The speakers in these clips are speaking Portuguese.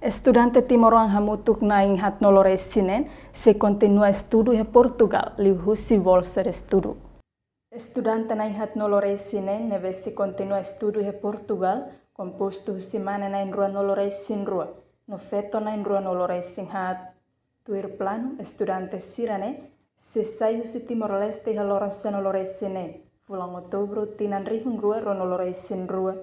Estudante Timoruang hamutuk na inhat nolores sinen se continua estudo em Portugal, liu husi bolsa de estudo. Estudante na inhat nolores sinen neve se continua estudo em Portugal, composto husimana na inrua nolores sin rua, no feto na inrua nolores sin hat. Tuir plano, estudante sirane, se sai husi Timor-Leste halora se nolores sinen, fulang outubro tinan rihun rua nolores sin rua.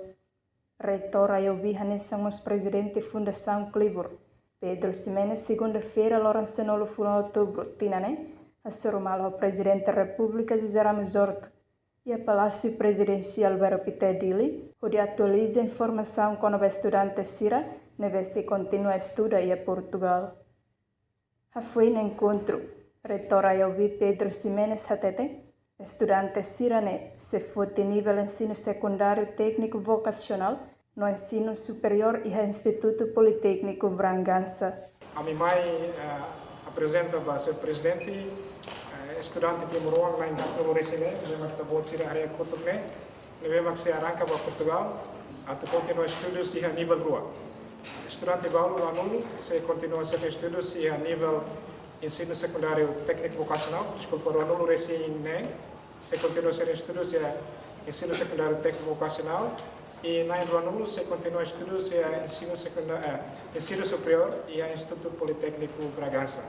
Reitor Ayobi Hanesamos presidente Fundação Clibur, Pedro Ximenes, segunda-feira, Lourenço Fulan Outubro, Tinane, a Soromalo ao presidente da República, José Ramos Horta, e a Palácio Presidencial Alberto Pitedili, onde atualiza a informação com o estudante Sira, neve se continua a estudar em Portugal. Foi no encontro, Reitor Ayobi Pedro Ximenes Hatete, estudante Sirane se fote nível ensino secundário técnico vocacional no ensino superior e Instituto Politécnico Bragança. A minha mãe apresenta para ser presidente estudante de Timoruang na Inhatno Resine, memang kita buat sira area kutubne, memang se arranca para Portugal, até continua estudos a nível 2. Estudante baulu lanulu se continua seus estudos a nível ensino secundário técnico vocacional, desculpa, lanulu Resine, se continua seus estudos a ensino secundário técnico vocacional. E na Inruanulo se continua estudos ensino superior e a Instituto Politécnico Bragança.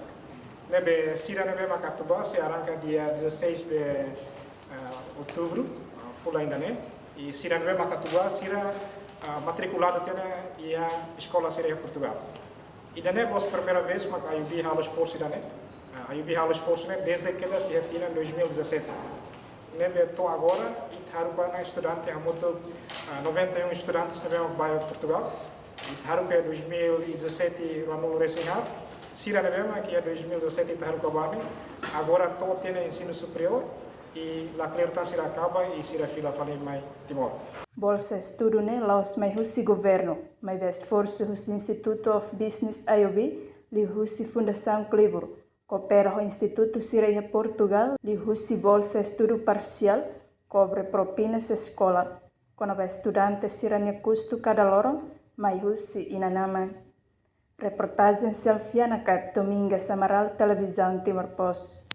Nebe Sira nebe Macatuba se arranca dia 16 de outubro, fula ainda né. E Sira nebe Macatuba Sira matriculado tem a escola Sira Portugal. E daí nós primeira vez mac Ayubi halo esforço daí. Ayubi halo esforço né desde que ela se retira em 2017. Nebe to agora Haruka estudante, há muito 91 estudantes também no bairro Portugal. Haruka 2017 no Resinhat, Sira mesmo que é 2017 Haruka Bami. Agora todo tem ensino superior e a clarita Sira acaba e Sira fila fala mais Timor. Bolsa estudo né laos mai husi governo, mai best force husi Instituto of Business IOB, li husi Fundação Clibur, coopera o Instituto Sira em Portugal, li husi bolsa estudo parcial. Cobre propinas escola, quando o estudante siranya custo cada loro, mai husi inanama. Reportagem Selfiana Kat Domingas Amaral Televisão Timor Post.